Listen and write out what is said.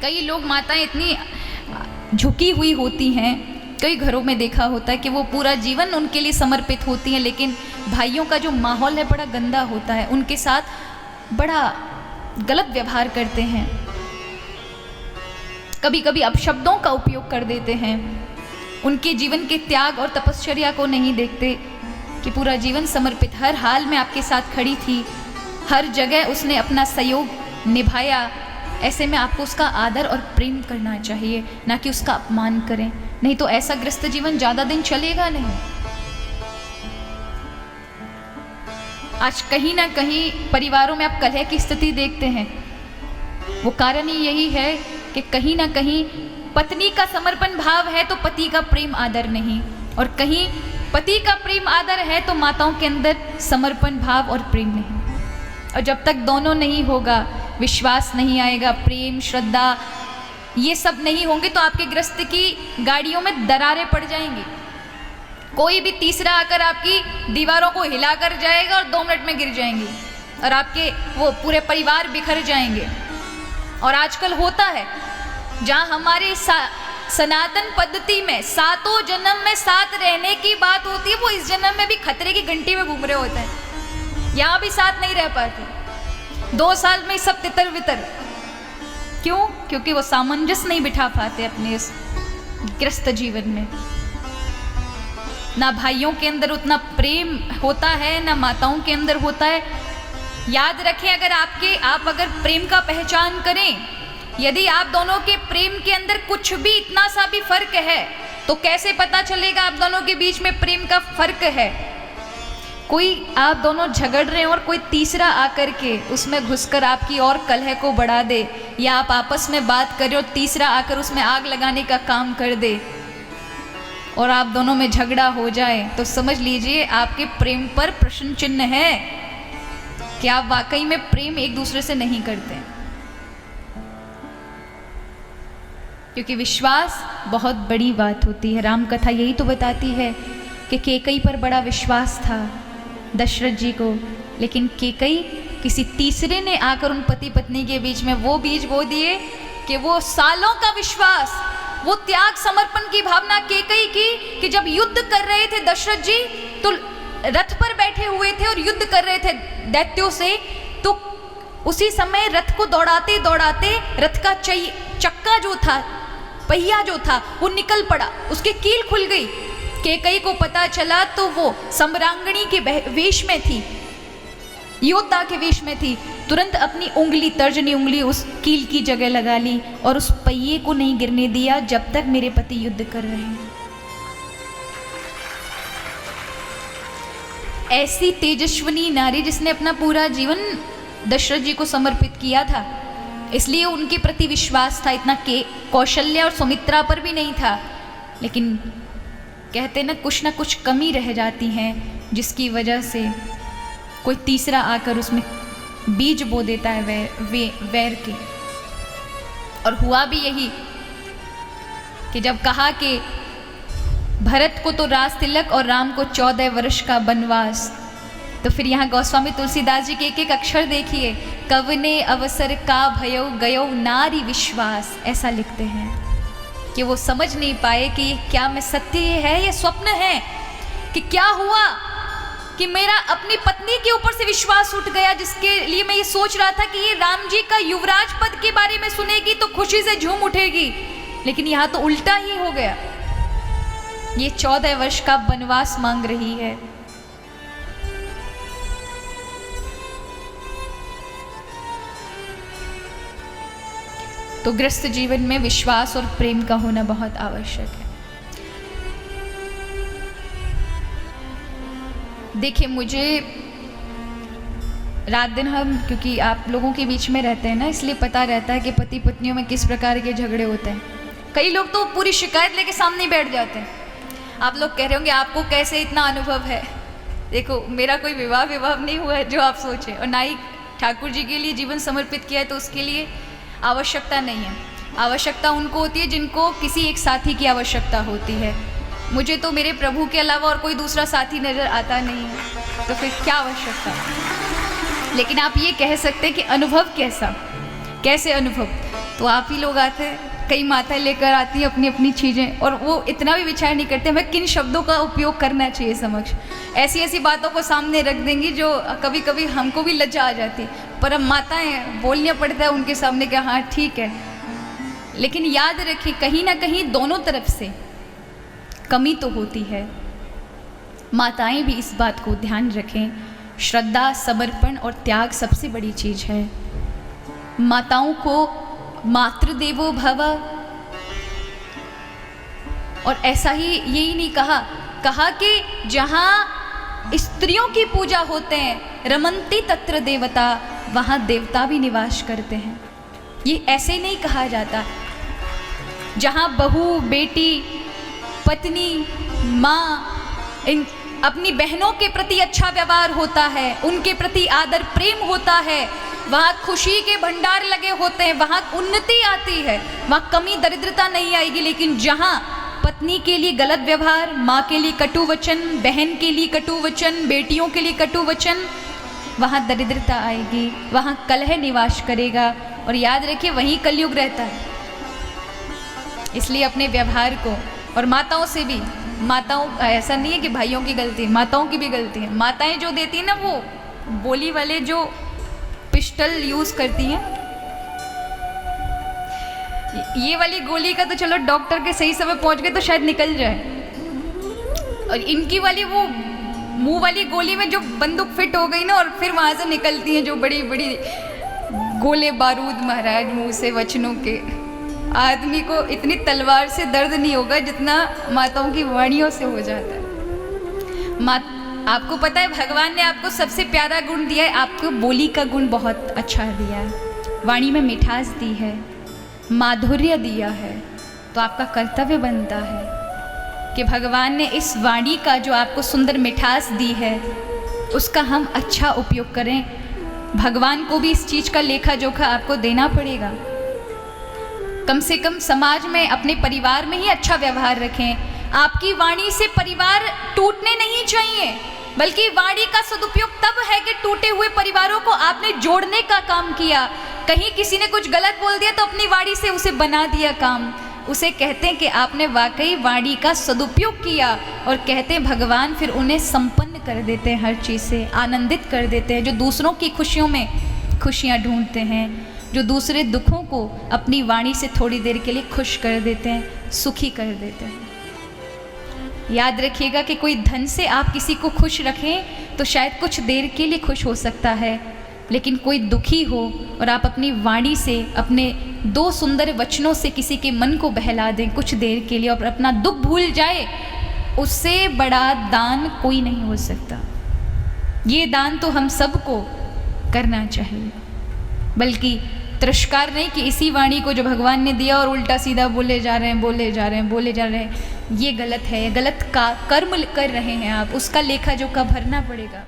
कई लोग माताएं इतनी झुकी हुई होती हैं, कई घरों में देखा होता है कि वो पूरा जीवन उनके लिए समर्पित होती हैं, लेकिन भाइयों का जो माहौल है बड़ा गंदा होता है, उनके साथ बड़ा गलत व्यवहार करते हैं, कभी कभी अपशब्दों का उपयोग कर देते हैं, उनके जीवन के त्याग और तपश्चर्या को नहीं देखते कि पूरा जीवन समर्पित, हर हाल में आपके साथ खड़ी थी, हर जगह उसने अपना सहयोग निभाया। ऐसे में आपको उसका आदर और प्रेम करना चाहिए, ना कि उसका अपमान करें, नहीं तो ऐसा ग्रस्त जीवन ज़्यादा दिन चलेगा नहीं। आज कहीं ना कहीं परिवारों में आप कलह की स्थिति देखते हैं, वो कारण ही यही है कि कहीं ना कहीं पत्नी का समर्पण भाव है तो पति का प्रेम आदर नहीं, और कहीं पति का प्रेम आदर है तो माताओं के अंदर समर्पण भाव और प्रेम नहीं। और जब तक दोनों नहीं होगा, विश्वास नहीं आएगा, प्रेम श्रद्धा ये सब नहीं होंगे, तो आपके गृहस्थ की गाड़ियों में दरारें पड़ जाएंगी। कोई भी तीसरा आकर आपकी दीवारों को हिलाकर जाएगा और 2 मिनट में गिर जाएंगी और आपके वो पूरे परिवार बिखर जाएंगे। और आजकल होता है, जहाँ हमारे सनातन पद्धति में 7 जन्म में साथ रहने की बात होती है, वो इस जन्म में भी खतरे की घंटी में घूम रहे होते हैं, यहाँ भी साथ नहीं रह पाते, 2 साल में सब तितर बितर। क्यों? क्योंकि वो सामंजस्य नहीं बिठा पाते अपने इस ग्रस्त जीवन में। ना भाइयों के अंदर उतना प्रेम होता है, ना माताओं के अंदर होता है। याद रखें, आप अगर प्रेम का पहचान करें, यदि आप दोनों के प्रेम के अंदर कुछ भी इतना सा भी फर्क है, तो कैसे पता चलेगा आप दोनों के बीच में प्रेम का फर्क है? कोई आप दोनों झगड़ रहे हैं और कोई तीसरा आकर के उसमें घुसकर आपकी और कलह को बढ़ा दे, या आप आपस में बात करें और तीसरा आकर उसमें आग लगाने का काम कर दे और आप दोनों में झगड़ा हो जाए, तो समझ लीजिए आपके प्रेम पर प्रश्न चिन्ह है कि आप वाकई में प्रेम एक दूसरे से नहीं करते। क्योंकि विश्वास बहुत बड़ी बात होती है। राम कथा यही तो बताती है कि केकई पर बड़ा विश्वास था दशरथ जी को, लेकिन केकई किसी तीसरे ने आकर उन पति पत्नी के बीच में वो बीज बो दिए कि वो सालों का विश्वास, वो त्याग समर्पण की भावना केकई की कि जब युद्ध कर रहे थे दशरथ जी, तो रथ पर बैठे हुए थे और युद्ध कर रहे थे दैत्यों से, तो उसी समय रथ को दौड़ाते दौड़ाते रथ का चक्का जो था, पहिया जो था, वो निकल पड़ा, उसकी कील खुल गई। केकई को पता चला तो वो सम्रांगणी के वेश में थी, योद्धा के वेश में थी, तुरंत अपनी उंगली, तर्जनी उंगली उस कील की जगह लगा ली और उस पहिए को नहीं गिरने दिया जब तक मेरे पति युद्ध कर रहे हैं। ऐसी तेजस्विनी नारी जिसने अपना पूरा जीवन दशरथ जी को समर्पित किया था, इसलिए उनके प्रति विश्वास था, इतना के कौशल्या और सुमित्रा पर भी नहीं था। लेकिन कहते ना कुछ कमी रह जाती हैं, जिसकी वजह से कोई तीसरा आकर उसमें बीज बो देता है वैर के। और हुआ भी यही कि जब कहा कि भरत को तो राज तिलक और राम को 14 वर्ष का वनवास, तो फिर यहाँ गोस्वामी तुलसीदास जी के एक एक अक्षर देखिए, कवने अवसर का भयो गयो नारी विश्वास, ऐसा लिखते हैं कि वो समझ नहीं पाए कि ये क्या में सत्य है, ये स्वप्न है, कि क्या हुआ कि मेरा अपनी पत्नी के ऊपर से विश्वास उठ गया, जिसके लिए मैं ये सोच रहा था कि ये राम जी का युवराज पद के बारे में सुनेगी तो खुशी से झूम उठेगी, लेकिन यहाँ तो उल्टा ही हो गया। ये 14 वर्ष का वनवास मांग रही है। तो गृहस्थ जीवन में विश्वास और प्रेम का होना बहुत आवश्यक है। देखिए, मुझे रात दिन हम, क्योंकि आप लोगों के बीच में रहते हैं ना, इसलिए पता रहता है कि पति पत्नियों में किस प्रकार के झगड़े होते हैं। कई लोग तो पूरी शिकायत लेके सामने बैठ जाते हैं। आप लोग कह रहे होंगे आपको कैसे इतना अनुभव है। देखो, मेरा कोई विवाह नहीं हुआ है जो आप सोचें, और ना ही ठाकुर जी के लिए जीवन समर्पित किया है, तो उसके लिए आवश्यकता नहीं है। आवश्यकता उनको होती है जिनको किसी एक साथी की आवश्यकता होती है। मुझे तो मेरे प्रभु के अलावा और कोई दूसरा साथी नज़र आता नहीं है, तो फिर क्या आवश्यकता है। लेकिन आप ये कह सकते हैं कि अनुभव कैसा, कैसे अनुभव, तो आप ही लोग आते हैं, कई माताएं लेकर आती हैं अपनी अपनी चीज़ें, और वो इतना भी विचार नहीं करते हमें किन शब्दों का उपयोग करना चाहिए समक्ष। ऐसी ऐसी बातों को सामने रख देंगी जो कभी कभी हमको भी लज्जा आ जाती है, पर अब माताएं बोलना पड़ता है उनके सामने कि हाँ ठीक है। लेकिन याद रखें कहीं ना कहीं दोनों तरफ से कमी तो होती है। माताएं भी इस बात को ध्यान रखें, श्रद्धा, समर्पण और त्याग सबसे बड़ी चीज़ है। माताओं को मातृदेवो भव, और ऐसा ही यही नहीं कहा कि जहाँ स्त्रियों की पूजा होते हैं रमन्ति तत्र देवता, वहाँ देवता भी निवास करते हैं। ये ऐसे नहीं कहा जाता। जहाँ बहू, बेटी, पत्नी, माँ इन अपनी बहनों के प्रति अच्छा व्यवहार होता है, उनके प्रति आदर प्रेम होता है, वहाँ खुशी के भंडार लगे होते हैं, वहाँ उन्नति आती है, वहाँ कमी दरिद्रता नहीं आएगी। लेकिन जहाँ पत्नी के लिए गलत व्यवहार, माँ के लिए कटु वचन, बहन के लिए कटु वचन, बेटियों के लिए कटु वचन, वहाँ दरिद्रता आएगी, वहाँ कलह निवास करेगा। और याद रखिए वहीं कलयुग रहता है। इसलिए अपने व्यवहार को, और माताओं से भी, माताओं ऐसा नहीं है कि भाइयों की गलती है, माताओं की भी गलती है। माताएं जो देती हैं ना, वो बोली वाले जो पिस्टल यूज़ करती हैं, ये वाली गोली का तो चलो डॉक्टर के सही समय पहुंच गए तो शायद निकल जाए, और इनकी वाली वो मुंह वाली गोली में जो बंदूक फिट हो गई ना, और फिर वहाँ से निकलती हैं जो बड़ी बड़ी गोले बारूद महाराज मुंह से वचनों के। आदमी को इतनी तलवार से दर्द नहीं होगा जितना माताओं की वाणियों से हो जाता है। आपको पता है भगवान ने आपको सबसे प्यारा गुण दिया है, आपको बोली का गुण बहुत अच्छा दिया है, वाणी में मिठास दी है, माधुर्य दिया है। तो आपका कर्तव्य बनता है कि भगवान ने इस वाणी का जो आपको सुंदर मिठास दी है उसका हम अच्छा उपयोग करें। भगवान को भी इस चीज़ का लेखा जोखा आपको देना पड़ेगा। कम से कम समाज में, अपने परिवार में ही अच्छा व्यवहार रखें। आपकी वाणी से परिवार टूटने नहीं चाहिए, बल्कि वाणी का सदुपयोग तब है कि टूटे हुए परिवारों को आपने जोड़ने का काम किया। कहीं किसी ने कुछ गलत बोल दिया तो अपनी वाणी से उसे बना दिया काम, उसे कहते हैं कि आपने वाकई वाणी का सदुपयोग किया। और कहते हैं भगवान फिर उन्हें संपन्न कर देते हैं, हर चीज़ से आनंदित कर देते हैं। जो दूसरों की खुशियों में खुशियाँ ढूंढते हैं, जो दूसरे दुखों को अपनी वाणी से थोड़ी देर के लिए खुश कर देते हैं, सुखी कर देते हैं। याद रखिएगा कि कोई धन से आप किसी को खुश रखें तो शायद कुछ देर के लिए खुश हो सकता है, लेकिन कोई दुखी हो और आप अपनी वाणी से, अपने दो सुंदर वचनों से किसी के मन को बहला दें कुछ देर के लिए और अपना दुख भूल जाए, उससे बड़ा दान कोई नहीं हो सकता। ये दान तो हम सबको करना चाहिए, बल्कि तिरस्कार नहीं कि इसी वाणी को जो भगवान ने दिया और उल्टा सीधा बोले जा रहे हैं, ये गलत है, ये गलत का कर्म कर रहे हैं आप, उसका लेखा जोखा भरना पड़ेगा।